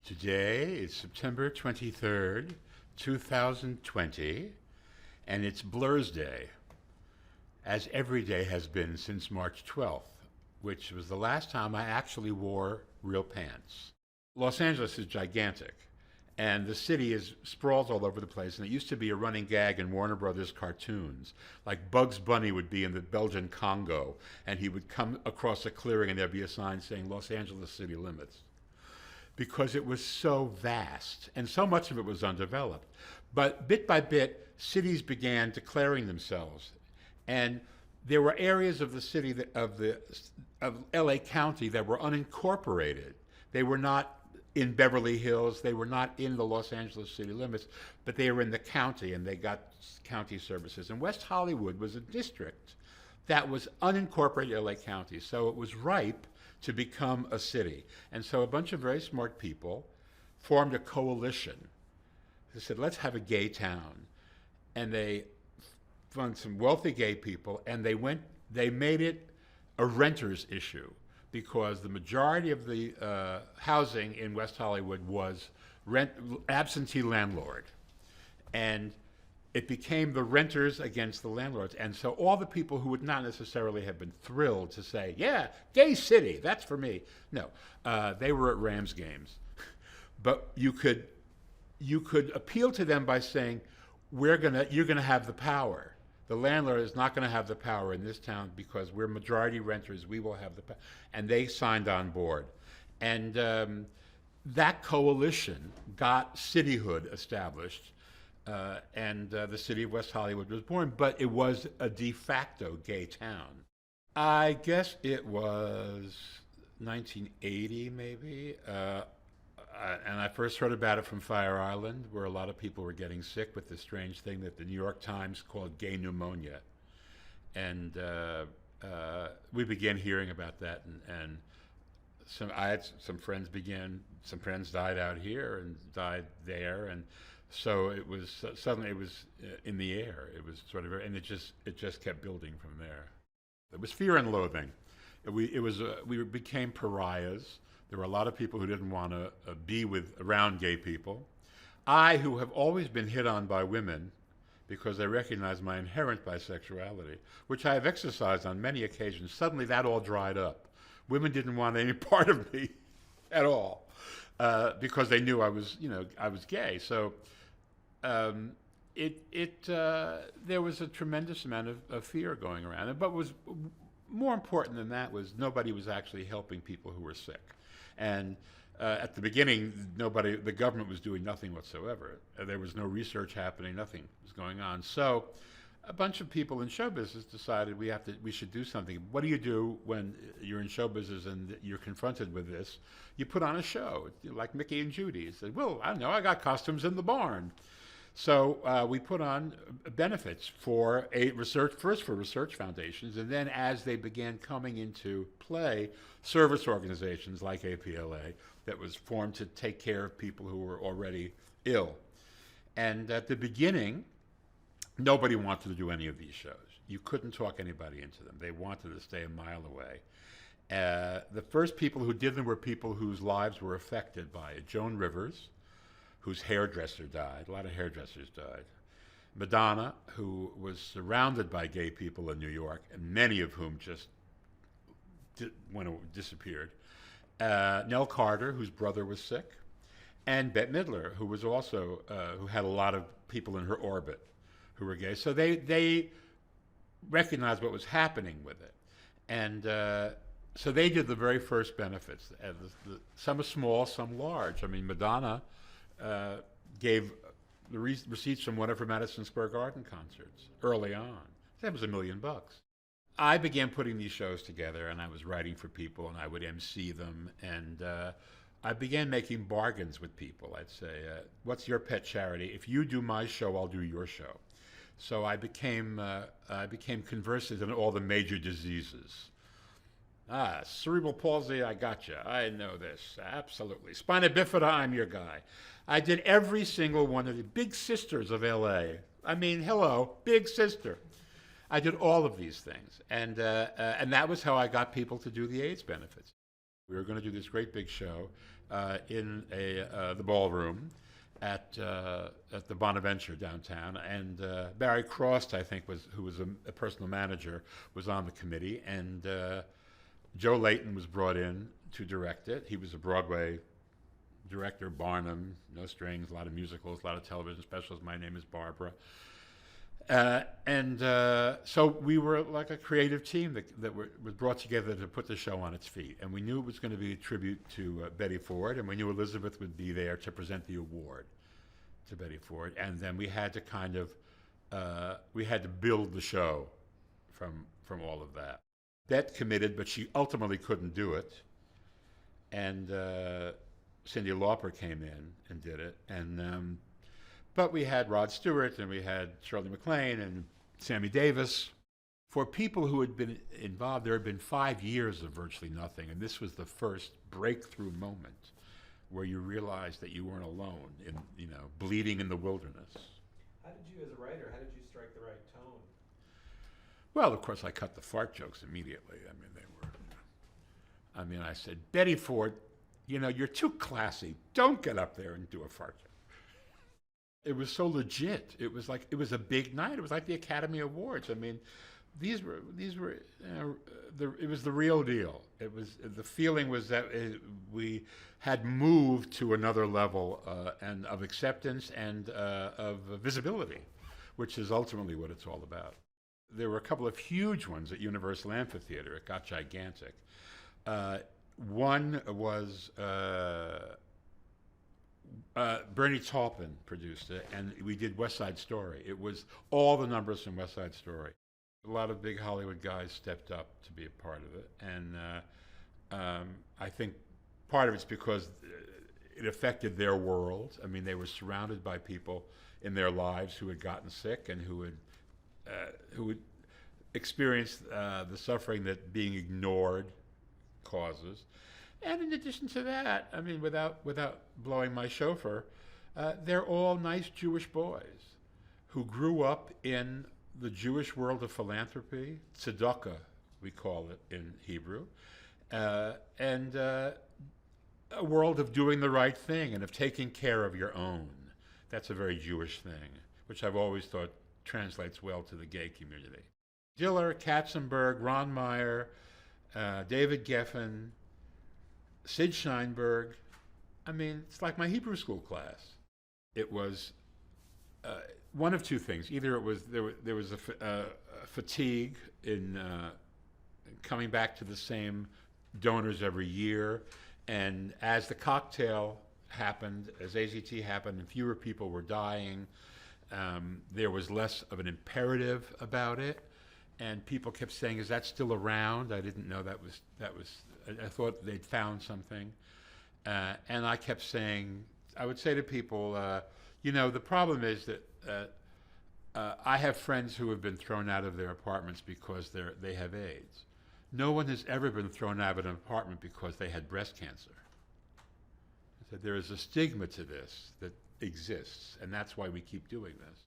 Today is September 23rd, 2020, and it's Blur's Day, as every day has been since March 12th, which was the last time I actually wore real pants. Los Angeles is gigantic, and the city is sprawled all over the place, and it used to be a running gag in Warner Brothers cartoons. Like Bugs Bunny would be in the Belgian Congo, and he would come across a clearing and there'd be a sign saying Los Angeles city limits, because it was so vast and so much of it was undeveloped. But bit by bit, cities began declaring themselves, and there were areas of the city of LA County that were unincorporated. They were not in Beverly Hills, they were not in the Los Angeles city limits, but they were in the county and they got county services. And West Hollywood was a district that was unincorporated LA County, so it was ripe to become a city. And so a bunch of very smart people formed a coalition. They said, let's have a gay town. And they found some wealthy gay people, and they made it a renter's issue, because the majority of the housing in West Hollywood was absentee landlord. And it became the renters against the landlords. And so all the people who would not necessarily have been thrilled to say, yeah, gay city, that's for me. No, they were at Rams games. But you could appeal to them by saying, you're gonna have the power. The landlord is not gonna have the power in this town because we're majority renters, we will have the power. And they signed on board. And that coalition got cityhood established. And the city of West Hollywood was born, but it was a de facto gay town. I guess it was 1980, maybe, and I first heard about it from Fire Island, where a lot of people were getting sick with this strange thing that the New York Times called gay pneumonia. And we began hearing about that, and I had some friends died out here and died there, and so it was suddenly it was in the air. It was sort of, and it just kept building from there. It was fear and loathing. We became pariahs. There were a lot of people who didn't want to be around gay people. I, who have always been hit on by women because they recognize my inherent bisexuality, which I have exercised on many occasions, suddenly that all dried up. Women didn't want any part of me at all because they knew I was gay. So there was a tremendous amount of fear going around. But was more important than that was nobody was actually helping people who were sick. And at the beginning, the government was doing nothing whatsoever. There was no research happening, nothing was going on. So a bunch of people in show business decided we should do something. What do you do when you're in show business and you're confronted with this? You put on a show, like Mickey and Judy. Said, well, I don't know, I got costumes in the barn. So we put on benefits for research foundations, and then as they began coming into play, service organizations like APLA that was formed to take care of people who were already ill. And at the beginning, nobody wanted to do any of these shows. You couldn't talk anybody into them. They wanted to stay a mile away. The first people who did them were people whose lives were affected by it. Joan Rivers, whose hairdresser died. A lot of hairdressers died. Madonna, who was surrounded by gay people in New York, and many of whom just disappeared. Nell Carter, whose brother was sick, and Bette Midler, who was also who had a lot of people in her orbit who were gay. So they recognized what was happening with it, and so they did the very first benefits. Some are small, some large. I mean, Madonna gave the receipts from one of her Madison Square Garden concerts early on. That was $1 million. I began putting these shows together, and I was writing for people, and I would MC them, and I began making bargains with people. I'd say, what's your pet charity? If you do my show, I'll do your show. So I became conversant in all the major diseases. Cerebral palsy, I gotcha. I know this, absolutely. Spina bifida, I'm your guy. I did every single one of the big sisters of LA. I mean, hello, big sister. I did all of these things, and that was how I got people to do the AIDS benefits. We were going to do this great big show, the ballroom at the Bonaventure downtown, and Barry Cross, I think, who was a personal manager, was on the committee, and Joe Layton was brought in to direct it. He was a Broadway director, Barnum, No Strings, a lot of musicals, a lot of television specials. My Name is Barbara. So we were like a creative team that was brought together to put the show on its feet. And we knew it was going to be a tribute to Betty Ford, and we knew Elizabeth would be there to present the award to Betty Ford. And then we had to we had to build the show from all of that. Bet committed, but she ultimately couldn't do it. And Cyndi Lauper came in and did it. And but we had Rod Stewart, and we had Shirley MacLaine and Sammy Davis. For people who had been involved, there had been 5 years of virtually nothing, and this was the first breakthrough moment where you realized that you weren't alone in, bleeding in the wilderness. How did you, as a writer, how did you strike the right tone? Well, of course, I cut the fart jokes immediately. I said, Betty Ford, you're too classy. Don't get up there and do a fart joke. It was so legit. It was a big night. It was like the Academy Awards. It was the real deal. The feeling was that we had moved to another level and of acceptance and of visibility, which is ultimately what it's all about. There were a couple of huge ones at Universal Amphitheater. It got gigantic. One was Bernie Taupin produced it, and we did West Side Story. It was all the numbers from West Side Story. A lot of big Hollywood guys stepped up to be a part of it, and I think part of it's because it affected their world. They were surrounded by people in their lives who had gotten sick and who had experienced the suffering that being ignored causes. And in addition to that, without blowing my chauffeur, they're all nice Jewish boys who grew up in the Jewish world of philanthropy, tzedakah, we call it in Hebrew, and a world of doing the right thing and of taking care of your own. That's a very Jewish thing, which I've always thought translates well to the gay community. Diller, Katzenberg, Ron Meyer, David Geffen, Sid Sheinberg. It's like my Hebrew school class. It was one of two things. Either it was there was a fatigue in coming back to the same donors every year, and as the cocktail happened, as AZT happened, and fewer people were dying, there was less of an imperative about it, and people kept saying, "Is that still around?" I didn't know that was. I thought they'd found something, and I kept saying, I would say to people, the problem is that I have friends who have been thrown out of their apartments because they have AIDS. No one has ever been thrown out of an apartment because they had breast cancer. I said, there is a stigma to this that exists, and that's why we keep doing this.